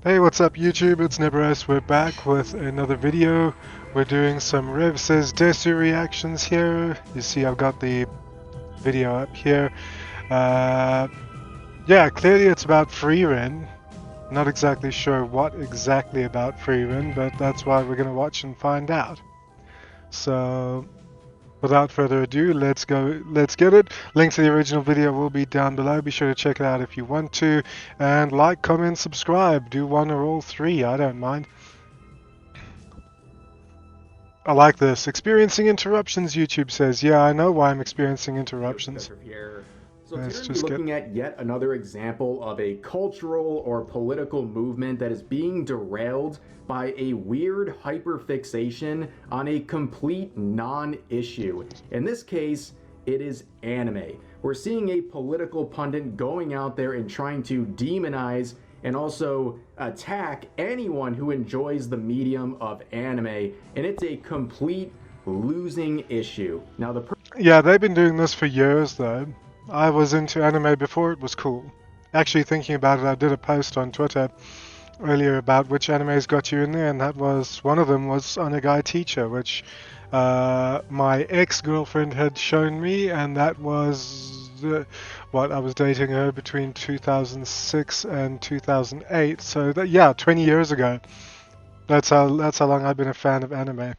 Hey, what's up YouTube? It's Neberes. We're back with another video. We're doing some Rev Says Desu reactions here. You see I've got the video up here. Uh, yeah, clearly it's about Freerin. Not exactly sure what exactly about Freerin, but that's why we're going to watch and find out. So, without further ado, let's get it. Link to the original video will be down below. Be sure to check it out if you want to. And like, comment, subscribe. Do one or all three, I don't mind. I like this. Experiencing interruptions, YouTube says. Yeah, I know why I'm experiencing interruptions. Here. So Let's today we're just looking at yet another example of a cultural or political movement that is being derailed by a weird hyperfixation on a complete non-issue. In this case, it is anime. We're seeing a political pundit going out there and trying to demonize and also attack anyone who enjoys the medium of anime, and it's a complete losing issue. Now yeah, they've been doing this for years though. I was into anime before it was cool. Actually, thinking about it, I did a post on Twitter earlier about which animes got you in there, and that was one of them was Onegai Teacher, which my ex-girlfriend had shown me, and that was what I was dating her between 2006 and 2008. So that, yeah, 20 years ago. That's how long I've been a fan of anime.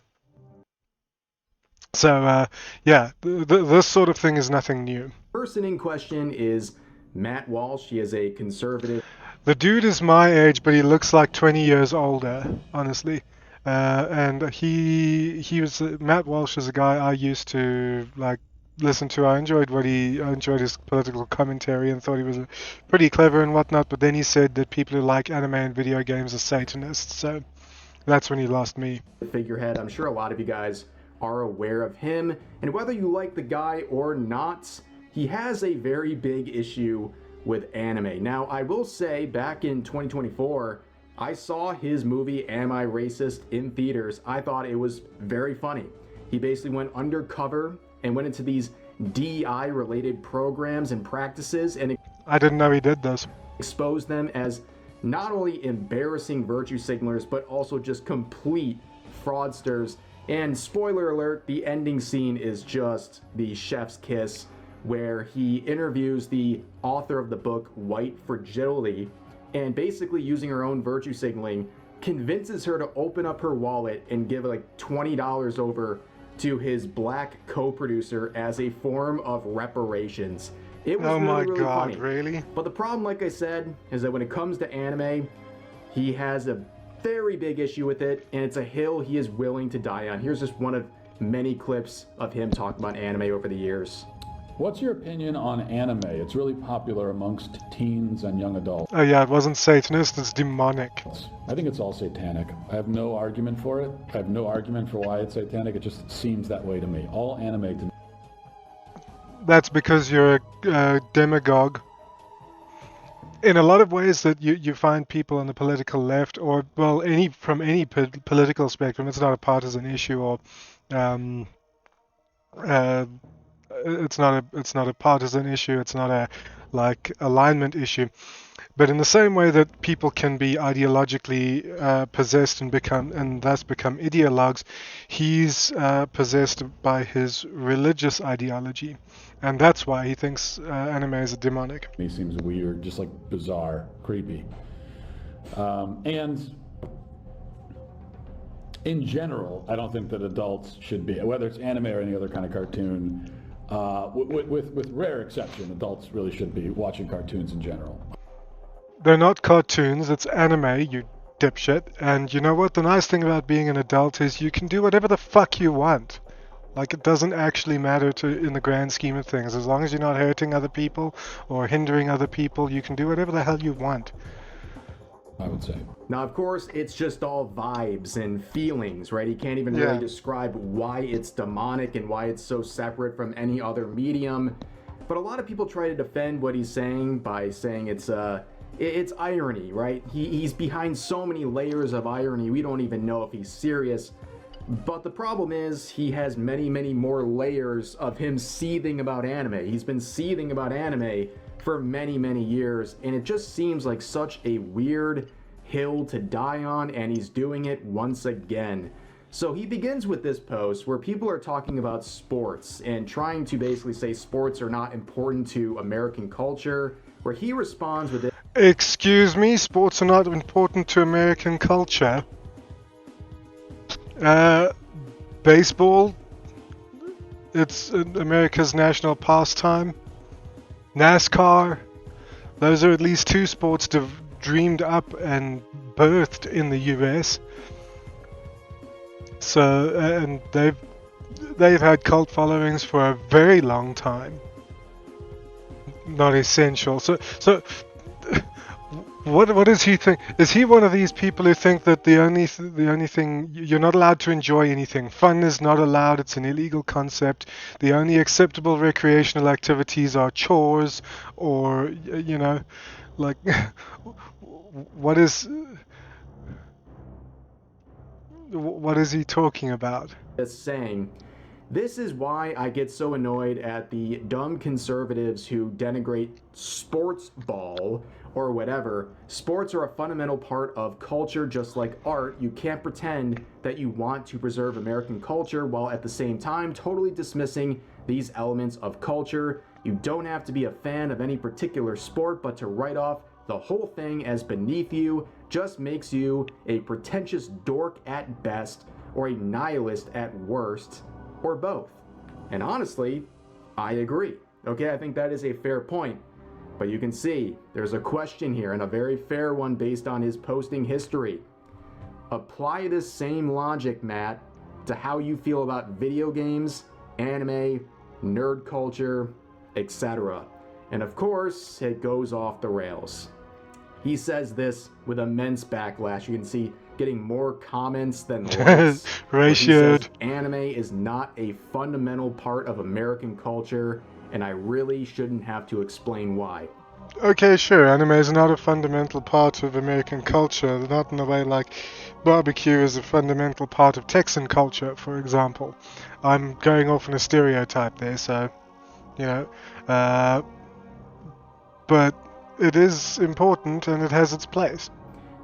So yeah, this sort of thing is nothing new. the person in question is Matt Walsh. He is a conservative. The dude is my age, but he looks like 20 years older, honestly. And he was Matt Walsh is a guy I used to like listen to. I enjoyed I enjoyed his political commentary and thought he was pretty clever and whatnot. But then he said that people who like anime and video games are Satanists. So that's when he lost me. Figurehead. I'm sure a lot of you guys are aware of him, and whether you like the guy or not, he has a very big issue with anime. Now, I will say, back in 2024, I saw his movie Am I Racist in theaters. I thought it was very funny. He basically went undercover and went into these DEI related programs and practices and I didn't know he did this. exposed them as not only embarrassing virtue signalers, but also just complete fraudsters. And spoiler alert, the ending scene is just the chef's kiss, where he interviews the author of the book White Fragility, and basically using her own virtue signaling, convinces her to open up her wallet and give like $20 over to his black co-producer as a form of reparations. It was Oh my really God, funny. really? But the problem, like I said, is that when it comes to anime, he has a very big issue with it, and it's a hill he is willing to die on. Here's just one of many clips of him talking about anime over the years. What's your opinion on anime? It's really popular amongst teens and young adults. Oh yeah, it wasn't Satanist, it's demonic. I think it's all satanic. I have no argument for it. I have no argument for why it's satanic. It just seems that way to me. All anime to me. That's because you're a demagogue. In a lot of ways that you find people on the political left, or well, from any political spectrum, it's not a partisan issue, or uh, it's not a partisan issue. It's not a like alignment issue. But in the same way that people can be ideologically possessed and thus become ideologues, he's possessed by his religious ideology, and that's why he thinks anime is demonic. He seems weird, just like bizarre, creepy. And in general, I don't think that adults should be, whether it's anime or any other kind of cartoon, with rare exception, adults really should be watching cartoons in general. They're not cartoons, it's anime, you dipshit. And you know what? The nice thing about being an adult is you can do whatever the fuck you want. Like, it doesn't actually matter in the grand scheme of things. As long as you're not hurting other people or hindering other people, you can do whatever the hell you want. I would say. Now, of course, it's just all vibes and feelings, right? He can't even really describe why it's demonic and why it's so separate from any other medium. But a lot of people try to defend what he's saying by saying it's irony, right? He's behind so many layers of irony, we don't even know if he's serious. But the problem is he has many, many more layers of him seething about anime. He's been seething about anime for many, many years, and it just seems like such a weird hill to die on, and he's doing it once again. So he begins with this post where people are talking about sports and trying to basically say sports are not important to American culture, where he responds with this. Excuse me, sports are not important to American culture. Baseball, it's America's national pastime. NASCAR, those are at least two sports dreamed up and birthed in the US. So, and they've had cult followings for a very long time. Not essential. So what does he think? Is he one of these people who think that the only thing you're not allowed to enjoy anything? Fun is not allowed. It's an illegal concept. The only acceptable recreational activities are chores, or like what is he talking about? Saying, this is why I get so annoyed at the dumb conservatives who denigrate sports ball or whatever. Sports are a fundamental part of culture, just like art. You can't pretend that you want to preserve American culture while at the same time totally dismissing these elements of culture. You don't have to be a fan of any particular sport, but to write off the whole thing as beneath you just makes you a pretentious dork at best, or a nihilist at worst, or both. And honestly, I agree. Okay, I think that is a fair point. But you can see there's a question here, and a very fair one based on his posting history. Apply this same logic, Matt, to how you feel about video games, anime, nerd culture, etc. And of course, it goes off the rails. He says this with immense backlash. You can see getting more comments than likes. Ratioed. Anime is not a fundamental part of American culture, and I really shouldn't have to explain why. Okay, sure, anime is not a fundamental part of American culture, not in the way like barbecue is a fundamental part of Texan culture, for example. I'm going off on a stereotype there, so, but it is important and it has its place.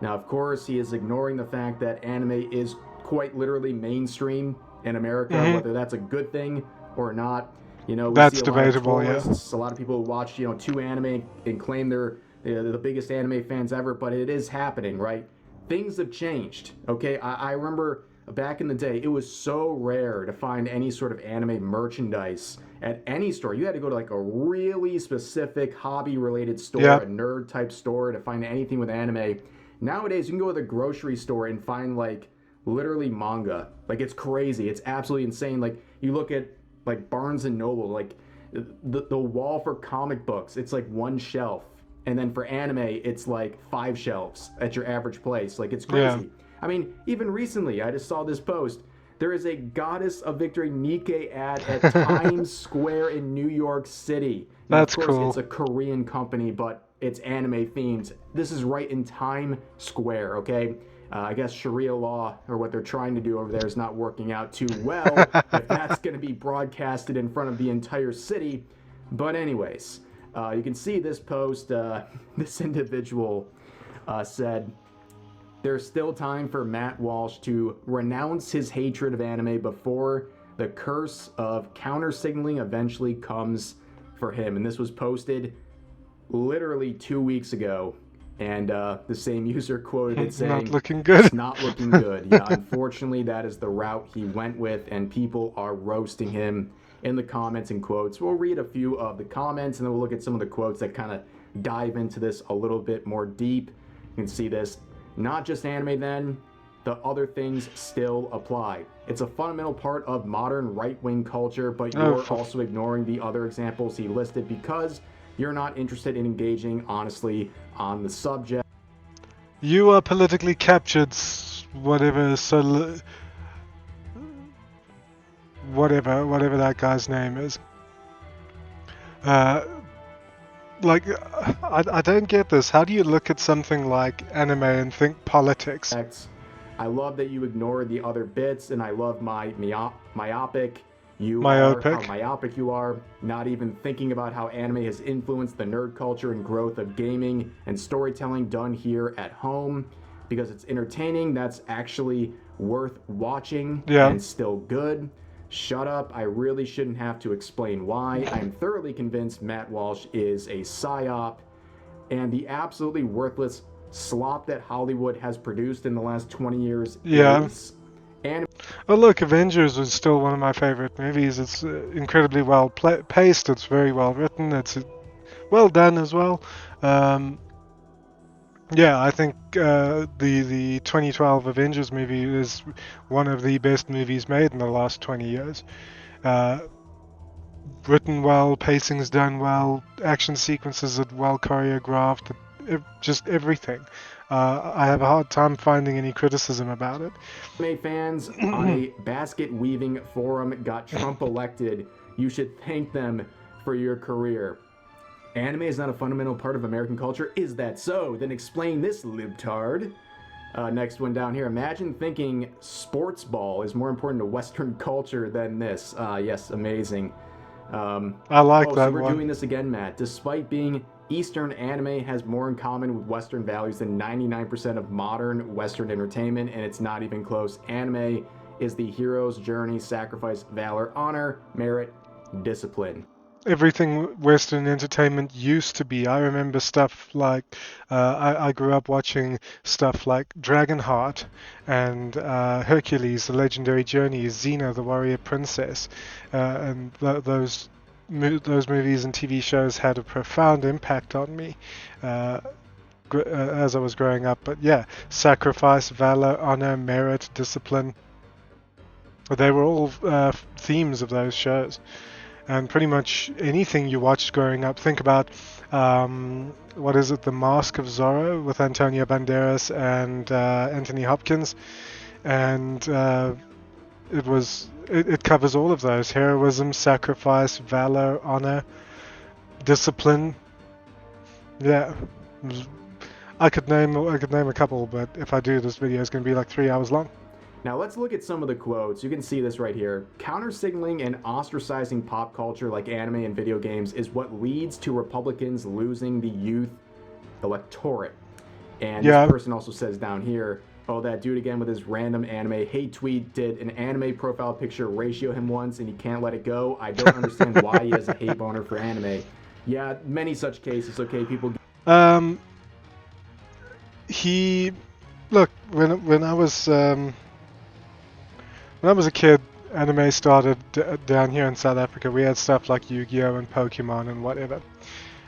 Now, of course, he is ignoring the fact that anime is quite literally mainstream in America, whether that's a good thing or not. We that's see a debatable, lot of tourists, a lot of people who watch, 2 anime and claim they're the biggest anime fans ever, but it is happening, right? Things have changed, okay? I remember back in the day, it was so rare to find any sort of anime merchandise at any store. You had to go to like a really specific hobby-related store, a nerd-type store to find anything with anime. Nowadays, you can go to the grocery store and find like literally manga. Like, it's crazy. It's absolutely insane. Like, you look at like Barnes and Noble, like the wall for comic books, it's like one shelf. And then for anime, it's like 5 shelves at your average place. Like, it's crazy. Yeah. I mean, even recently, I just saw this post. There is a Goddess of Victory Nikkei ad at Times Square in New York City. Now, that's of course, cool. It's a Korean company, but it's anime themed. This is right in Times Square, okay? I guess Sharia law, or what they're trying to do over there, is not working out too well if that's going to be broadcasted in front of the entire city. But anyways, you can see this post. This individual said, there's still time for Matt Walsh to renounce his hatred of anime before the curse of counter-signaling eventually comes for him. And this was posted literally 2 weeks ago. And the same user quoted it saying, not looking good. It's not looking good. Yeah, unfortunately, that is the route he went with, and people are roasting him in the comments and quotes. We'll read a few of the comments, and then we'll look at some of the quotes that kind of dive into this a little bit more deep. You can see this. Not just anime then, the other things still apply. It's a fundamental part of modern right-wing culture, but you're also ignoring the other examples he listed because you're not interested in engaging honestly on the subject. You are politically captured, whatever that guy's name is. I don't get this. How do you look at something like anime and think politics? I love that you ignore the other bits, and I love my myopic you are, not even thinking about how anime has influenced the nerd culture and growth of gaming and storytelling done here at home. because it's entertaining, that's actually worth watching Yeah. and still good. Shut up, I really shouldn't have to explain why. I'm thoroughly convinced Matt Walsh is a psyop, and the absolutely worthless slop that Hollywood has produced in the last 20 years Yeah. is anime. Oh look, Avengers was still one of my favorite movies. It's incredibly well paced. It's very well written. It's well done as well. Yeah, I think the 2012 Avengers movie is one of the best movies made in the last 20 years. Written well, pacing's done well, action sequences are well choreographed, just everything. I have a hard time finding any criticism about it. Anime fans on a basket weaving forum got Trump elected. You should thank them for your career. Anime is not a fundamental part of American culture. Is that so? Then explain this, libtard. Next one down here. Imagine thinking sports ball is more important to Western culture than this. Yes, amazing. I like that so we're one. doing this again, Matt. Despite being Eastern, anime has more in common with Western values than 99% of modern Western entertainment, and it's not even close. Anime is the hero's journey, sacrifice, valor, honor, merit, discipline. Everything Western entertainment used to be. I remember stuff like I grew up watching stuff like Dragonheart and Hercules: The Legendary Journey, Xena, the Warrior Princess, and those movies and TV shows had a profound impact on me as I was growing up. But yeah, sacrifice, valor, honor, merit, discipline. They were all themes of those shows. And pretty much anything you watched growing up. Think about, what is it, The Mask of Zorro with Antonio Banderas and Anthony Hopkins. And it covers all of those. Heroism, sacrifice, valor, honor, discipline. Yeah. I could name a couple, but if I do, this video is going to be like 3 hours long. Now let's look at some of the quotes. You can see this right here. Counter-signaling and ostracizing pop culture like anime and video games is what leads to Republicans losing the youth electorate. And this person also says down here, oh, that dude again with his random anime hate tweet did an anime profile picture ratio him once and he can't let it go. I don't understand why he has a hate boner for anime. Yeah, many such cases. Okay, people. Look, when I was when I was a kid, anime started down here in South Africa. We had stuff like Yu-Gi-Oh! And Pokemon and whatever.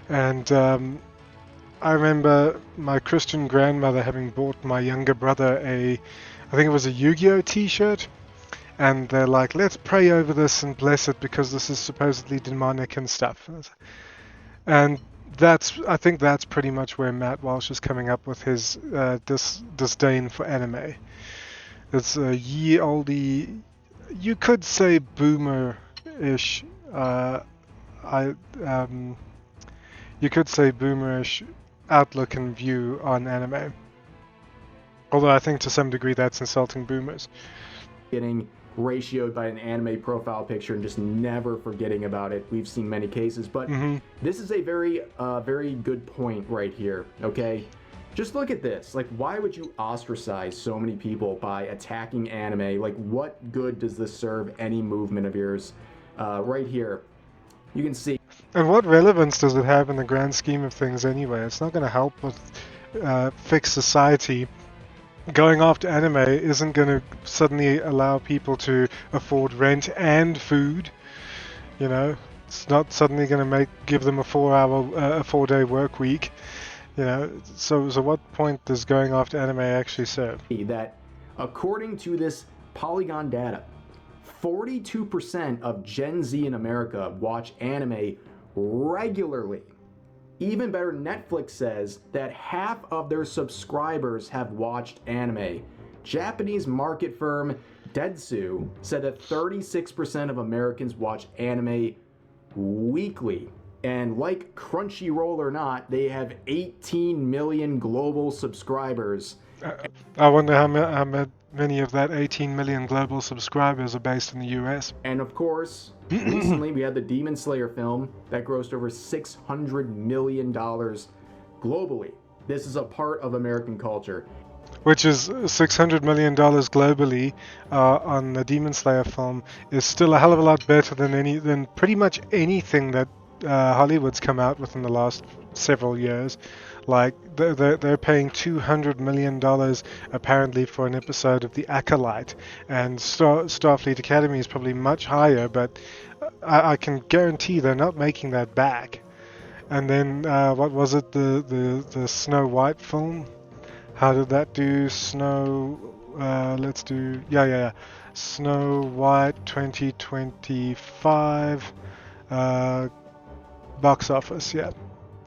And I remember my Christian grandmother having bought my younger brother I think it was a Yu-Gi-Oh! T-shirt. And they're like, let's pray over this and bless it because this is supposedly demonic and stuff. And I think that's pretty much where Matt Walsh is coming up with his disdain for anime. It's a ye olde, you could say boomer-ish. You could say boomerish outlook and view on anime. Although I think to some degree that's insulting boomers. Getting ratioed by an anime profile picture and just never forgetting about it. We've seen many cases, but this is a very good point right here. Okay. Just look at this. Like, why would you ostracize so many people by attacking anime? Like, what good does this serve any movement of yours? Right here, you can see. And what relevance does it have in the grand scheme of things anyway? It's not going to help with fix society. Going after anime isn't going to suddenly allow people to afford rent and food. You know, it's not suddenly going to give them a 4-day work week. You know, so what point does going after anime actually serve? That according to this Polygon data, 42% of Gen Z in America watch anime regularly. Even better, Netflix says that half of their subscribers have watched anime. Japanese market firm Desu said that 36% of Americans watch anime weekly. And like Crunchyroll or not, they have 18 million global subscribers. I wonder how many of that 18 million global subscribers are based in the US. And of course, recently we had the Demon Slayer film that grossed over $600 million globally. This is a part of American culture. which is $600 million globally on the Demon Slayer film, is still a hell of a lot better than pretty much anything that Hollywood's come out with in the last several years. Like they're paying $200 million apparently for an episode of The Acolyte, and Starfleet Academy is probably much higher, but I can guarantee they're not making that back. And then what was it, the Snow White film? How did that do? Let's do, yeah. Snow White 2025 box office, yeah.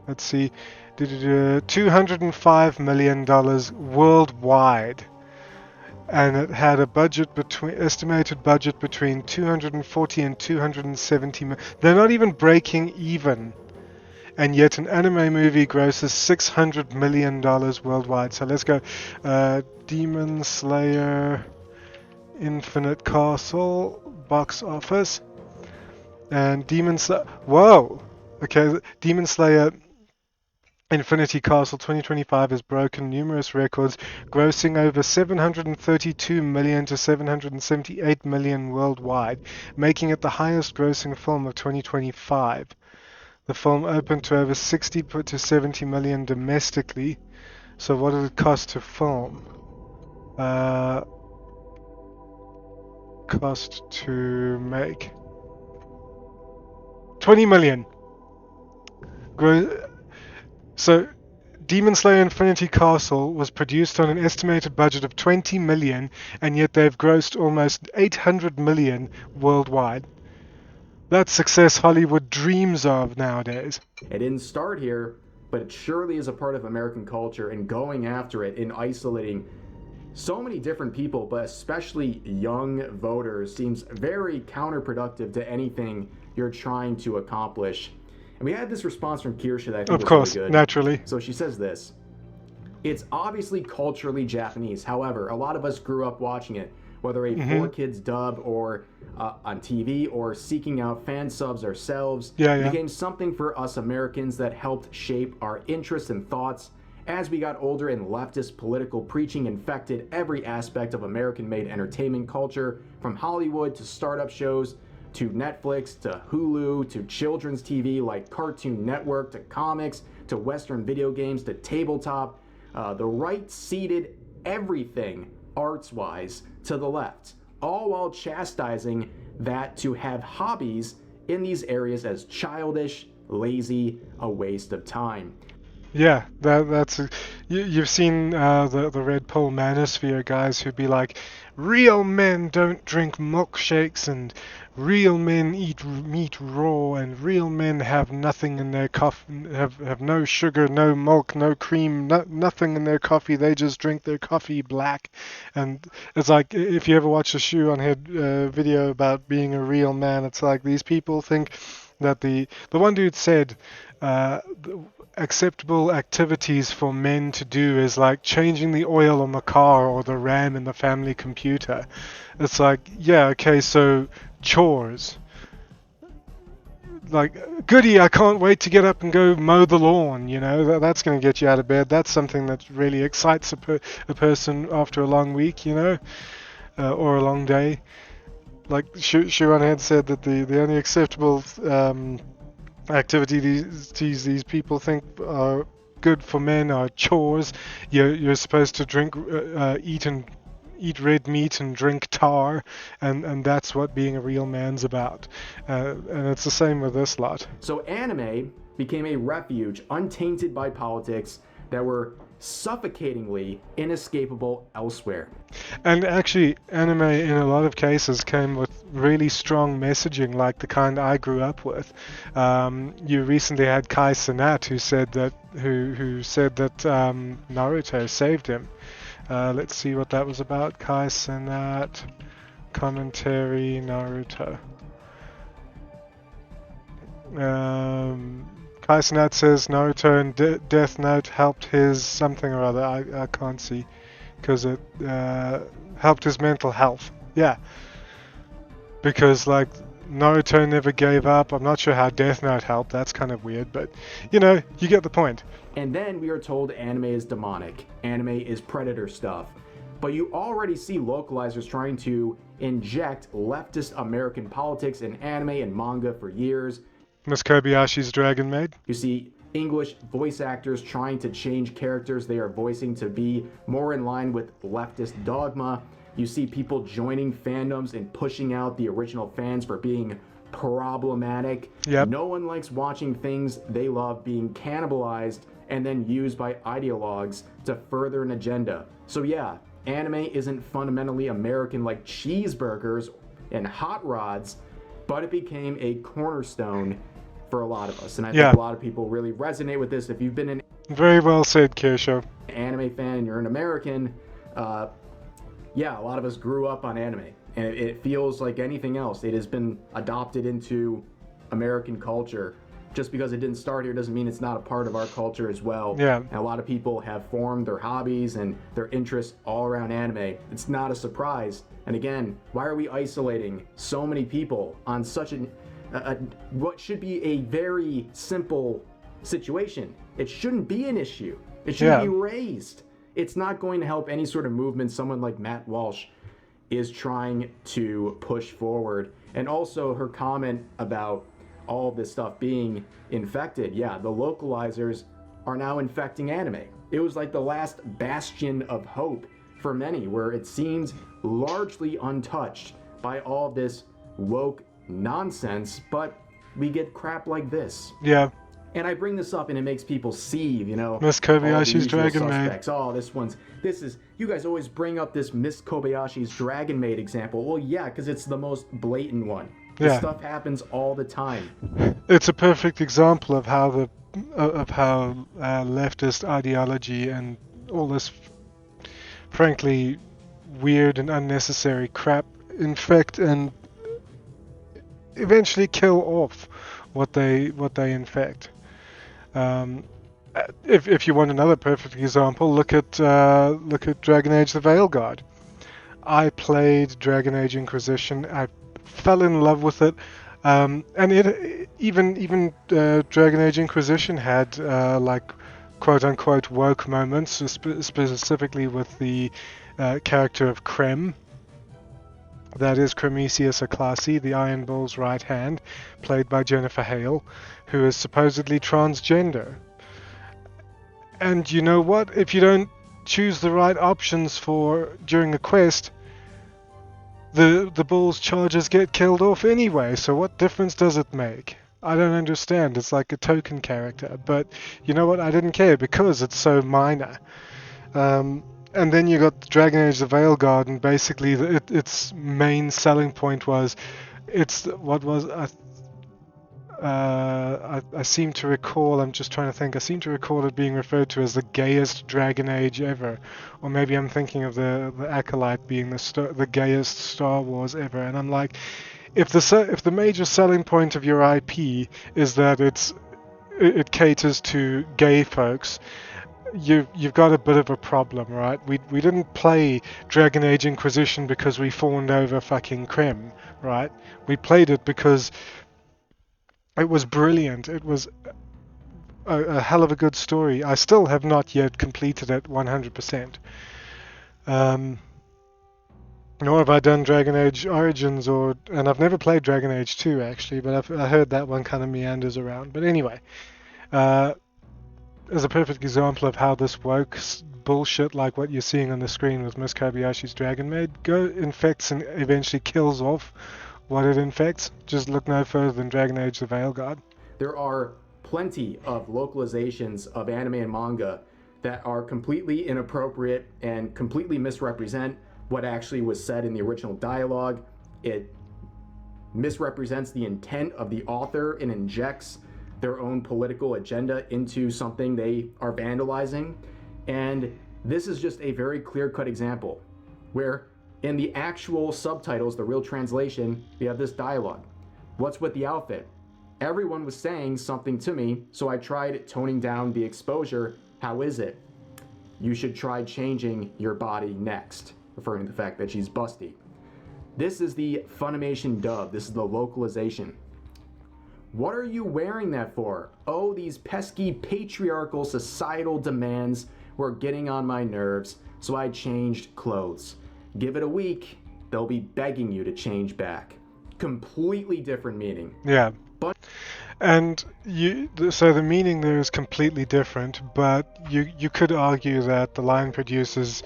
Let's see. $205 million worldwide. And it had a estimated budget between 240 and 270 million. They're not even breaking even. And yet an anime movie grosses $600 million worldwide. So let's go. Demon Slayer Infinite Castle box office. And Demon Slayer... Whoa! Okay, Demon Slayer Infinity Castle 2025 has broken numerous records, grossing over 732 million to 778 million worldwide, making it the highest grossing film of 2025. The film opened to over 60 to 70 million domestically. So what did it cost to film? Cost to make 20 million. So Demon Slayer Infinity Castle was produced on an estimated budget of 20 million, and yet they've grossed almost 800 million worldwide. That's success Hollywood dreams of nowadays. It didn't start here, but it surely is a part of American culture, and going after it and isolating so many different people, but especially young voters, seems very counterproductive to anything you're trying to accomplish. And we had this response from Kirsha that I think was really good. Naturally. So she says this: it's obviously culturally Japanese. However, a lot of us grew up watching it, whether a 4Kids dub or on TV or seeking out fan subs ourselves. It became something for us Americans that helped shape our interests and thoughts. As we got older and leftist political preaching infected every aspect of American-made entertainment culture, from Hollywood to startup shows, to Netflix, to Hulu, to children's TV like Cartoon Network, to comics, to Western video games, to tabletop. The right ceded everything arts-wise to the left, all while chastising that to have hobbies in these areas as childish, lazy, a waste of time. Yeah, that's you've seen the Red Pill Manosphere guys who'd be like, real men don't drink milkshakes, and real men eat meat raw, and real men have nothing in their coffee, have no sugar, no milk, no cream, nothing in their coffee. They just drink their coffee black. And it's like, if you ever watch a Shoe on Head video about being a real man, it's like these people think that the one dude said acceptable activities for men to do is like changing the oil on the car or the RAM in the family computer. It's like, yeah, okay, so chores. Like, goody, I can't wait to get up and go mow the lawn, you know, that's going to get you out of bed. That's something that really excites a person after a long week, you know, or a long day. Like Sharon had said that the only acceptable activities these people think are good for men are chores. You're supposed to eat red meat and drink tar, and that's what being a real man's about. And it's the same with this lot. So anime became a refuge untainted by politics that were suffocatingly inescapable elsewhere. And actually, anime in a lot of cases came with really strong messaging, like the kind I grew up with. You recently had Kai Cenat who said that Naruto saved him. Let's see what that was about. Kai Cenat commentary Naruto. Kai Cenat says Naruto and Death Note helped his something or other. I can't see, because it helped his mental health. Yeah, because like Naruto never gave up. I'm not sure how Death Note helped. That's kind of weird, but you know, you get the point. And then we are told anime is demonic, anime is predator stuff. But you already see localizers trying to inject leftist American politics in anime and manga for years. Miss Kobayashi's Dragon Maid. You see English voice actors trying to change characters they are voicing to be more in line with leftist dogma. You see people joining fandoms and pushing out the original fans for being problematic. Yep. No one likes watching things they love being cannibalized and then used by ideologues to further an agenda. So yeah, anime isn't fundamentally American like cheeseburgers and hot rods, but it became a cornerstone for a lot of us. And I think a lot of people really resonate with this. If you've been an Very well said, Kershaw. anime fan and you're an American, yeah, a lot of us grew up on anime. And it feels like anything else. It has been adopted into American culture. Just because it didn't start here doesn't mean it's not a part of our culture as well. Yeah. And a lot of people have formed their hobbies and their interests all around anime. It's not a surprise. And again, why are we isolating so many people on such what should be a very simple situation? It shouldn't be an issue. It shouldn't be raised. It's not going to help any sort of movement someone like Matt Walsh is trying to push forward. And also her comment about all this stuff being infected. Yeah, the localizers are now infecting anime. It was like the last bastion of hope for many, where it seems largely untouched by all this woke nonsense, but we get crap like this. Yeah. And I bring this up and it makes people seethe, you know. Miss Kobayashi's Dragon Maid. Oh, this is, you guys always bring up this Miss Kobayashi's Dragon Maid example. Well, yeah, because it's the most blatant one. This stuff happens all the time. It's a perfect example of how leftist ideology and all this, frankly, weird and unnecessary crap infect and eventually kill off what they infect. If you want another perfect example, look at Dragon Age: The Veilguard. I played Dragon Age Inquisition. I fell in love with it, and it even Dragon Age Inquisition had like quote unquote woke moments, specifically with the character of Krem. That is Cremisius Aclassi, the Iron Bull's right hand, played by Jennifer Hale, who is supposedly transgender. And you know what? If you don't choose the right options during a quest, the Bull's charges get killed off anyway, so what difference does it make? I don't understand. It's like a token character, but you know what? I didn't care because it's so minor. And then you got Dragon Age: The Veilguard, and basically its main selling point was I seem to recall, I'm just trying to think, I seem to recall it being referred to as the gayest Dragon Age ever. Or maybe I'm thinking of the Acolyte being the gayest Star Wars ever. And I'm like, if the major selling point of your IP is that it caters to gay folks, you've got a bit of a problem, right? We didn't play Dragon Age Inquisition because we fawned over fucking Krem, right? We played it because it was brilliant. It was a hell of a good story. I still have not yet completed it 100%. Nor have I done Dragon Age Origins, and I've never played Dragon Age 2 actually, but I heard that one kind of meanders around. But anyway, as a perfect example of how this woke bullshit, like what you're seeing on the screen with Miss Kobayashi's Dragon Maid, infects and eventually kills off what it infects. Just look no further than Dragon Age: The Veilguard. There are plenty of localizations of anime and manga that are completely inappropriate and completely misrepresent what actually was said in the original dialogue. It misrepresents the intent of the author and injects their own political agenda into something they are vandalizing. And this is just a very clear-cut example where in the actual subtitles, the real translation, we have this dialogue. What's with the outfit? Everyone was saying something to me, so I tried toning down the exposure. How is it? You should try changing your body next, referring to the fact that she's busty. This is the Funimation dub. This is the localization. What are you wearing that for? Oh, these pesky patriarchal societal demands were getting on my nerves, so I changed clothes. Give it a week, they'll be begging you to change back. Completely different meaning. Yeah. But And so the meaning there is completely different, but you could argue that the line producers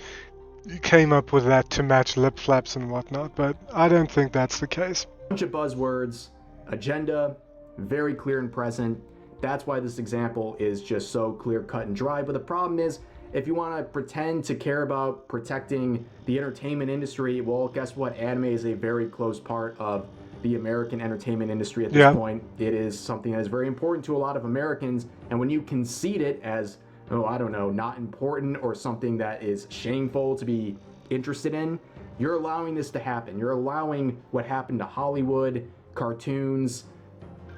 came up with that to match lip flaps and whatnot, but I don't think that's the case. bunch of buzzwords, agenda, very clear and present. That's why this example is just so clear, cut, and dry. But the problem is, if you want to pretend to care about protecting the entertainment industry, well, guess what? Anime is a very close part of the American entertainment industry at this point. It is something that is very important to a lot of Americans, and when you concede it as, oh, I don't know, not important or something that is shameful to be interested in, you're allowing this to happen. You're allowing what happened to Hollywood, cartoons,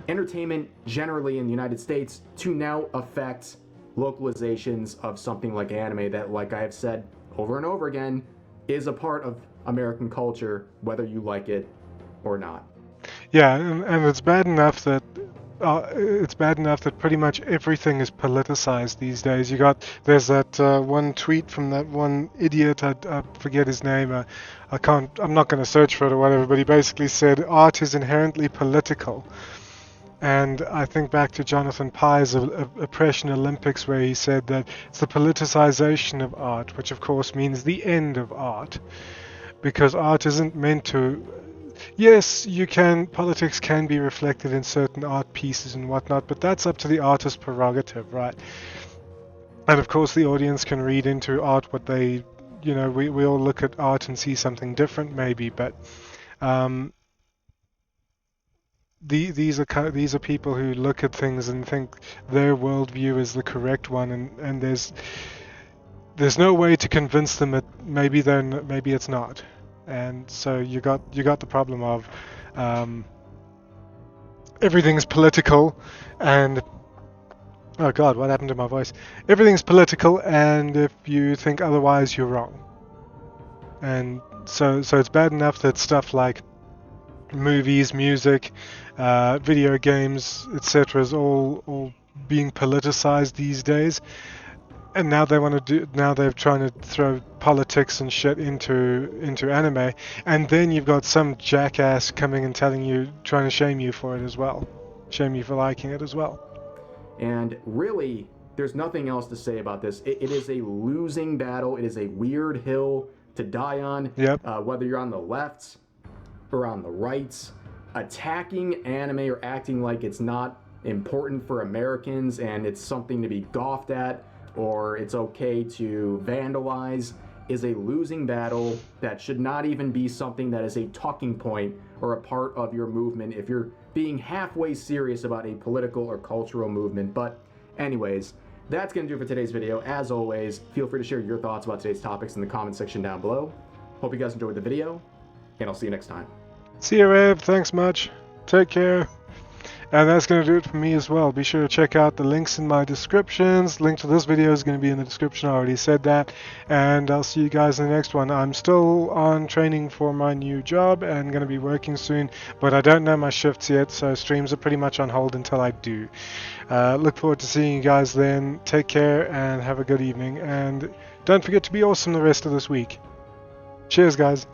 entertainment generally in the United States to now affect localizations of something like anime that, like I have said over and over again, is a part of American culture, whether you like it or not. Yeah, and it's bad enough that pretty much everything is politicized these days. There's that one tweet from that one idiot, I forget his name. I'm not going to search for it or whatever, but he basically said art is inherently political. And I think back to Jonathan Pye's Oppression Olympics, where he said that it's the politicization of art, which of course means the end of art, because art isn't meant to. Yes, politics can be reflected in certain art pieces and whatnot, but that's up to the artist's prerogative, right? And of course the audience can read into art what they, we all look at art and see something different maybe, but these are people who look at things and think their worldview is the correct one, and there's no way to convince them that maybe it's not. And so you got the problem of everything's political, and oh god, what happened to my voice? Everything's political, and if you think otherwise, you're wrong. And so it's bad enough that stuff like movies, music, video games, etc. is all being politicized these days. And now they're trying to throw politics and shit into anime, and then you've got some jackass coming and trying to shame you for it as well, shame you for liking it as well. And really, there's nothing else to say about this. It is a losing battle. It is a weird hill to die on. Yep. Whether you're on the left or on the right, attacking anime or acting like it's not important for Americans and it's something to be scoffed at, or it's okay to vandalize, is a losing battle that should not even be something that is a talking point or a part of your movement if you're being halfway serious about a political or cultural movement. But anyways, that's going to do it for today's video. As always, feel free to share your thoughts about today's topics in the comment section down below. Hope you guys enjoyed the video, and I'll see you next time. See you, Rev. Thanks much. Take care. And that's going to do it for me as well. Be sure to check out the links in my descriptions. Link to this video is going to be in the description. I already said that. And I'll see you guys in the next one. I'm still on training for my new job and going to be working soon, but I don't know my shifts yet, so streams are pretty much on hold until I do. Look forward to seeing you guys then. Take care and have a good evening. And don't forget to be awesome the rest of this week. Cheers, guys.